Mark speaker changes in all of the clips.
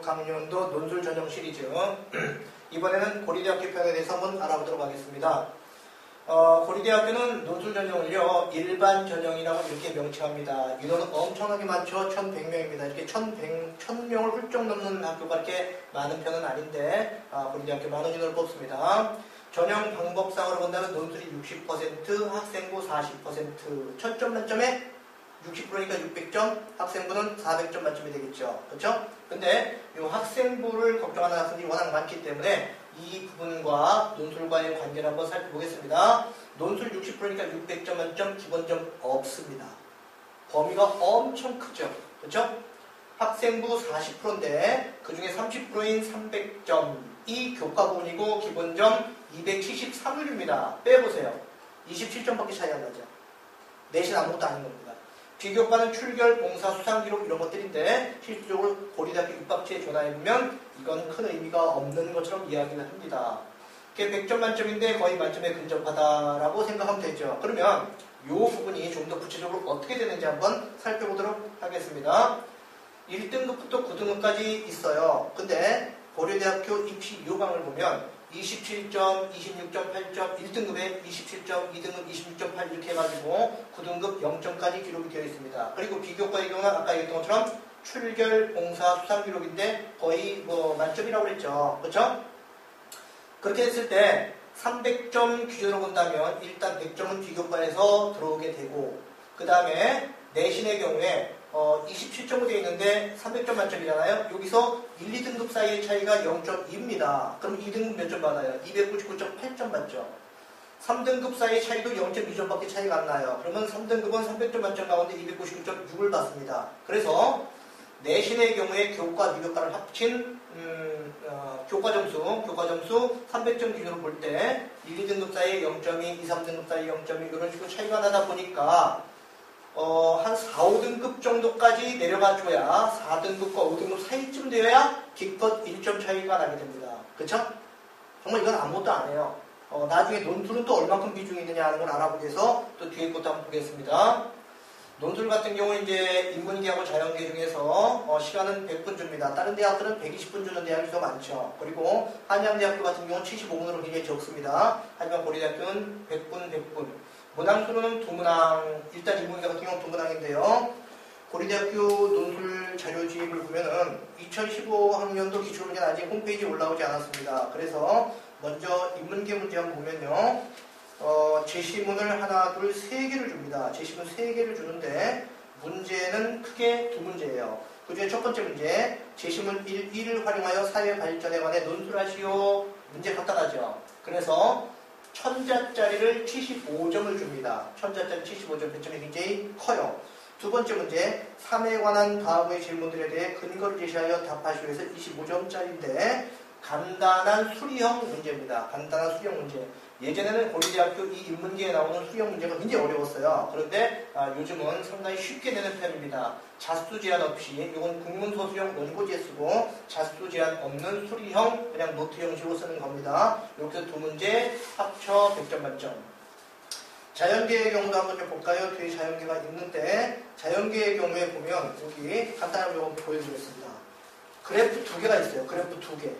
Speaker 1: 16학년도 논술 전형 시리즈 이번에는 고려대학교 편에 대해서 한번 알아보도록 하겠습니다. 고려대학교는 논술 전형을요 일반 전형이라고 이렇게 명칭합니다. 인원은 엄청나게 많죠. 1100명입니다. 이렇게 1000명을 훌쩍 넘는 학교가 이렇게 많은 편은 아닌데 고려대학교 많은 인원을 뽑습니다. 전형 방법상으로 본다면 논술이 60%, 학생부 40%, 1000점 만점에 60%니까 600점, 학생부는 400점 만점이 되겠죠. 그렇죠? 근데 이 학생부를 걱정하는 학생들이 워낙 많기 때문에 이 부분과 논술과의 관계를 한번 살펴보겠습니다. 논술 60%니까 600점 만점, 기본점 없습니다. 범위가 엄청 크죠. 그렇죠? 학생부 40%인데 그 중에 30%인 300점이 교과 부분이고 기본점 273일입니다. 빼보세요. 27점밖에 차이 안 나죠. 내신 아무것도 아닌 겁니다. 비교과는 출결, 봉사, 수상기록 이런 것들인데 실질적으로 고려대학교 입학처에 전화해보면 이건 큰 의미가 없는 것처럼 이야기를 합니다. 그게 100점 만점인데 거의 만점에 근접하다라고 생각하면 되죠. 그러면 이 부분이 좀 더 구체적으로 어떻게 되는지 한번 살펴보도록 하겠습니다. 1등급부터 9등급까지 있어요. 근데 고려대학교 입시 요강을 보면 27점, 26.8점, 1등급에 27점, 2등급 26.8 이렇게 해가지고 9등급 0점까지 기록이 되어 있습니다. 그리고 비교과의 경우는 아까 얘기했던 것처럼 출결, 봉사, 수상 기록인데 거의 만점이라고 그랬죠. 그렇죠? 그렇게 했을 때 300점 기준으로 본다면 일단 100점은 비교과에서 들어오게 되고 그 다음에 내신의 경우에 27점으로 되어 있는데 300점 만점이잖아요. 여기서 1, 2등급 사이의 차이가 0.2입니다. 그럼 2등급 몇 점 받아요? 299.8점 받죠. 3등급 사이의 차이도 0.2점밖에 차이가 안 나요. 그러면 3등급은 300점 만점 가운데 299.6을 받습니다. 그래서 내신의 경우에 교과, 비교과를 합친 교과 점수 300점 기준으로 볼 때 1, 2등급 사이에 0.2, 2, 3등급 사이에 0.2 이런 식으로 차이가 나다 보니까 한 4, 5등급 정도까지 내려가줘야 4등급과 5등급 사이쯤 되어야 기껏 1점 차이가 나게 됩니다. 그쵸? 정말 이건 아무것도 안 해요. 나중에 논술은 또 얼마큼 비중이 있느냐 하는 걸 알아보기 위해서 또 뒤에 것도 한번 보겠습니다. 논술 같은 경우는 이제 인문계하고 자연계 중에서 시간은 100분 줍니다. 다른 대학들은 120분 주는 대학이 더 많죠. 그리고 한양대학교 같은 경우는 75분으로 굉장히 적습니다. 하지만 고려대학교는 100분. 문항수로는 두문항, 일단 인문계 같은 경우는 두문항인데요. 고려대학교 논술 자료집을 보면은 2015학년도 기출문제는 아직 홈페이지에 올라오지 않았습니다. 그래서 먼저 인문계 문제 한번 보면요. 제시문을 하나, 둘, 세 개를 줍니다. 제시문 세 개를 주는데 문제는 크게 두 문제예요. 그 중에 첫 번째 문제, 제시문 1을 활용하여 사회 발전에 관해 논술하시오. 문제 간단하죠. 그래서 1000자짜리를 75점을 줍니다. 1000자짜리 75점 배점이 굉장히 커요. 두 번째 문제, 3에 관한 다음의 질문들에 대해 근거를 제시하여 답하시오 해서 25점짜리인데 간단한 수리형 문제입니다. 간단한 수리형 문제. 예전에는 고려대학교 이 인문계에 나오는 수리형 문제가 굉장히 어려웠어요. 그런데 요즘은 상당히 쉽게 되는 편입니다. 자수 제한 없이, 이건 국문소수형 원고지에 쓰고 자수 제한 없는 수리형 그냥 노트 형식으로 쓰는 겁니다. 이렇게 해서 두 문제 합쳐 100점 만점. 자연계의 경우도 한번 좀 볼까요? 뒤에 자연계가 있는데 자연계의 경우에 보면 여기 간단하게 한번 보여드리겠습니다. 그래프 두 개가 있어요. 그래프 두 개.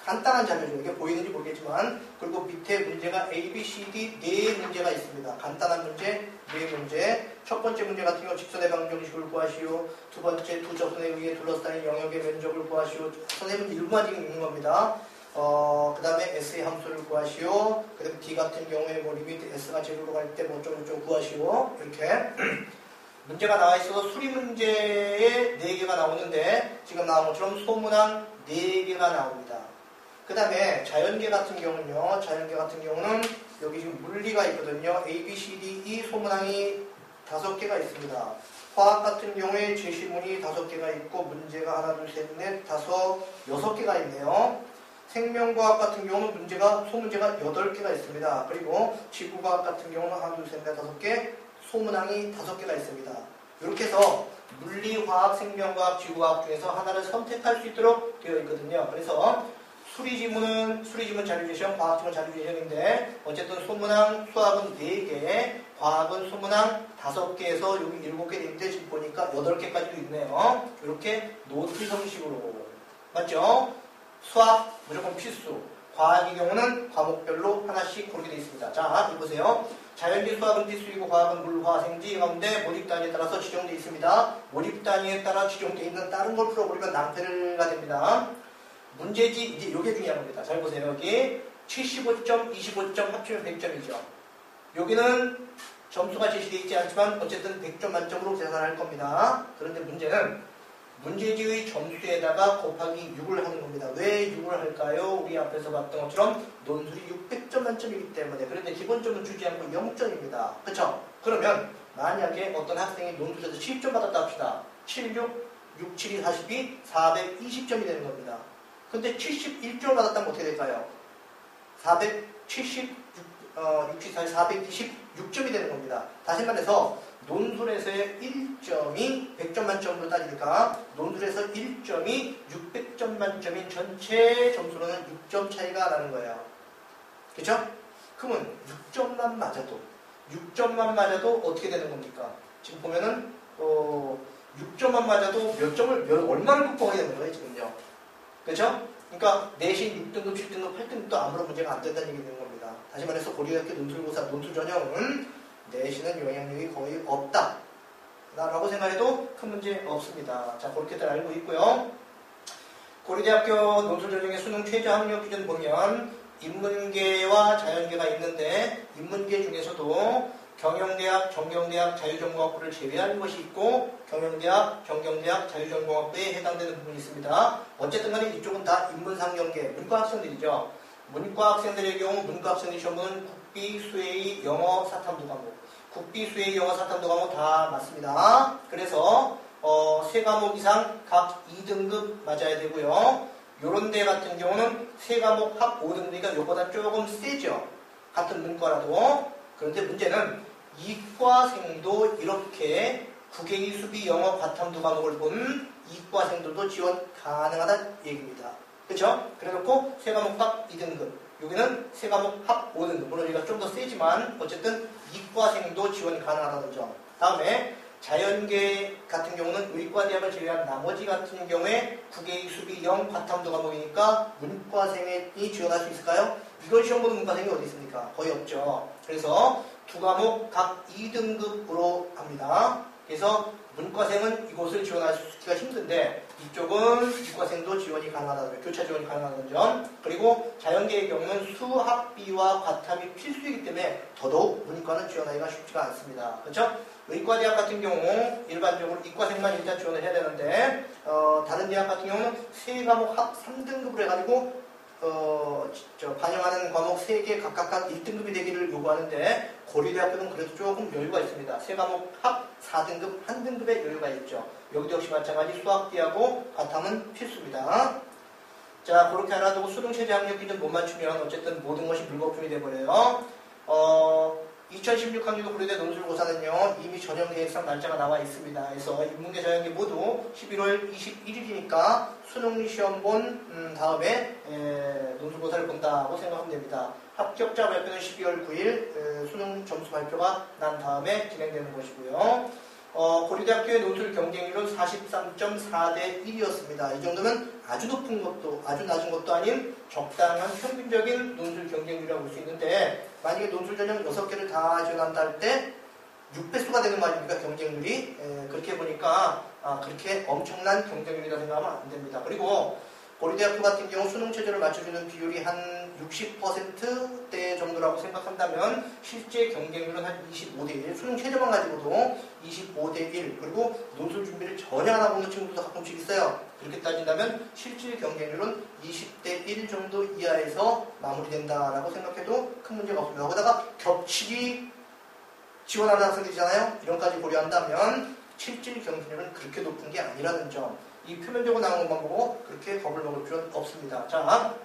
Speaker 1: 간단한 자료죠. 이게 보이는지 모르겠지만 그리고 밑에 문제가 A, B, C, D 네 문제가 있습니다. 간단한 문제, 네 문제. 첫 번째 문제 같은 경우 직선의 방정식을 구하시오. 두 번째 두 접선에 의해 둘러싸인 영역의 면적을 구하시오. 선생님은 일부만 지금 있는 겁니다. 그 다음에 S의 함수를 구하시오. 그 다음에 D 같은 경우에 뭐 리미트 S가 제로로 갈 때 뭐 어쩌고저쩌고 구하시오. 이렇게 문제가 나와 있어서 수리 문제에 4개가 나오는데 지금 나온 것처럼 소문항 4개가 나옵니다. 그 다음에 자연계 같은 경우는요. 자연계 같은 경우는 여기 지금 물리가 있거든요. A, B, C, D, E 소문항이 5개가 있습니다. 화학 같은 경우에 제시문이 5개가 있고 문제가 하나, 둘, 셋, 넷, 다섯, 6개가 있네요. 생명과학 같은 경우는 소문제가 8개가 있습니다. 그리고 지구과학 같은 경우는 하나, 둘, 셋, 넷, 5개, 소문항이 5개가 있습니다. 이렇게 해서 물리, 화학, 생명과학, 지구과학 중에서 하나를 선택할 수 있도록 되어 있거든요. 그래서 수리지문 자료제시형, 과학지문 자료제시형인데 어쨌든 소문항, 수학은 4개, 과학은 소문항 5개에서 여기 7개 있는데 지금 보니까 8개까지도 있네요. 이렇게 노트 형식으로 맞죠? 수학 무조건 필수. 과학의 경우는 과목별로 하나씩 고르게 되어 있습니다. 자, 여기 보세요. 자연계 수학은 필수이고 과학은 물, 화, 생지 가운데 모집 단위에 따라서 지정되어 있습니다. 모집 단위에 따라 지정되어 있는 다른 걸 풀어버리면 낭패가 됩니다. 문제지, 이제 이게 중요한 겁니다. 잘 보세요. 여기 75점, 25점 합치면 100점이죠. 여기는 점수가 제시되어 있지 않지만 어쨌든 100점 만점으로 계산할 겁니다. 그런데 문제는 문제지의 점수에다가 곱하기 6을 하는 겁니다. 왜 6을 할까요? 우리 앞에서 봤던 것처럼 논술이 600점 만점이기 때문에. 그런데 기본점은 주지 않고 0점입니다. 그쵸? 그러면 만약에 어떤 학생이 논술에서 10점 받았다 합시다. 76, 6, 7, 2, 42, 420점이 되는 겁니다. 근데 71점을 받았다면 어떻게 될까요? 476, 426점이 되는 겁니다. 다시 말해서 논술에서의 1점이 100점 만점으로 따지니까 논술에서 1점이 600점 만점인 전체 점수로는 6점 차이가 나는 거예요. 그쵸? 그러면 6점만 맞아도 어떻게 되는 겁니까? 지금 보면은 6점만 맞아도 얼마를 극복하게 되는 거예요 지금요. 그쵸? 그러니까 내신 6등급, 7등급, 8등급도 아무런 문제가 안 된다는 얘기 되는 겁니다. 다시 말해서 고려대학교 논술고사, 논술 전형은 내신은 영향력이 거의 없다 라고 생각해도 큰 문제 없습니다. 자, 그렇게들 알고 있고요. 고려대학교 논술 전형의 수능 최저 학력 기준 보면 인문계와 자연계가 있는데 인문계 중에서도 경영대학, 정경대학, 자유전공학부를 제외하는 것이 있고 경영대학, 정경대학, 자유전공학부에 해당되는 부분이 있습니다. 어쨌든 간에 이쪽은 다 인문상경계, 문과학생들이죠. 문과학생들의 경우 문과학생의 시험은 국비, 수의, 영어, 사탐두 과목. 국비, 수의, 영어, 사탐두 과목 다 맞습니다. 그래서 3과목 이상 각 2등급 맞아야 되고요. 요런 데 같은 경우는 3과목 합 5등급이니까 요보다 조금 세죠. 같은 문과라도. 그런데 문제는 이과생도 이렇게 국외 수비, 영어, 과탐두 과목을 본 이과생들도 지원 가능하다는 얘기입니다. 그렇죠? 그래놓고 3과목 합 2등급, 여기는 3과목 합 5등급. 물론 여기가 좀 더 세지만 어쨌든 이과생도 지원 가능하다는 점. 다음에 자연계 같은 경우는 의과대학을 제외한 나머지 같은 경우에 국외 수비, 영, 과탐두 과목이니까 문과생이 지원할 수 있을까요? 이걸 시험 보는 문과생이 어디 있습니까? 거의 없죠. 그래서 2과목 각 2등급으로 합니다. 그래서 문과생은 이곳을 지원하기가 힘든데 이쪽은 이과생도 지원이 가능하다는 점, 교차 지원이 가능하다는 점. 그리고 자연계의 경우는 수학비와 과탐이 필수이기 때문에 더더욱 문과는 지원하기가 쉽지가 않습니다. 그렇죠? 의과대학 같은 경우 일반적으로 이과생만 일단 지원을 해야 되는데 다른 대학 같은 경우는 3과목 합 3등급으로 해가지고 반영하는 과목 3개 각각 1등급이 되기를 요구하는데 고려대학교는 그래도 조금 여유가 있습니다. 3과목 합 4등급, 1등급의 여유가 있죠. 여기도 역시 마찬가지 수학비하고 과탐은 필수입니다. 자, 그렇게 알아두고 수능 최저 학력 기준 못 맞추면 어쨌든 모든 것이 물거품이 돼버려요. 2016학년도 고려대 논술고사는요 이미 전형 계획상 날짜가 나와 있습니다. 그래서 인문계 자연계 모두 11월 21일이니까 수능 시험 본 다음에 논술고사를 본다고 생각하면 됩니다. 합격자 발표는 12월 9일 수능 점수 발표가 난 다음에 진행되는 것이고요. 고려대학교의 논술 경쟁률은 43.4대 1이었습니다. 이 정도면 아주 높은 것도 아주 낮은 것도 아닌 적당한 평균적인 논술 경쟁률이라고 볼 수 있는데 만약에 논술 전형 6개를 다 지원한다 할 때 6배수가 되는 말입니까? 경쟁률이. 그렇게 보니까 그렇게 엄청난 경쟁률이라고 생각하면 안 됩니다. 그리고 고려대학교 같은 경우 수능 최저를 맞춰주는 비율이 한 60%대 정도라고 생각한다면 실제 경쟁률은 한 25대 1, 수능 최저만 가지고도 25대 1, 그리고 논술 준비를 전혀 안 하고 있는 친구들도 가끔씩 있어요. 그렇게 따진다면 실질 경쟁률은 20대 1 정도 이하에서 마무리된다라고 생각해도 큰 문제가 없습니다. 거기다가 겹치기 지원하는 학생들이잖아요. 이런까지 고려한다면 실질 경쟁률은 그렇게 높은 게 아니라는 점. 이 표면적으로 나온 것만 보고 그렇게 겁을 먹을 필요는 없습니다. 자,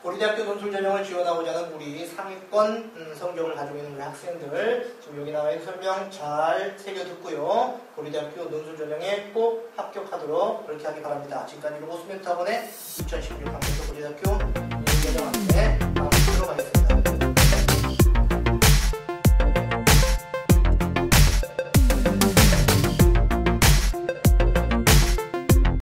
Speaker 1: 고려대학교 논술 전형을 지원하고자 하는 우리 상위권 성적을 가지고 있는 우리 학생들 지금 여기 나와 있는 설명 잘 새겨듣고요. 고려대학교 논술 전형에 꼭 합격하도록 그렇게 하기 바랍니다. 지금까지 로봇스멘트 학원의 2016 강원도 고려대학교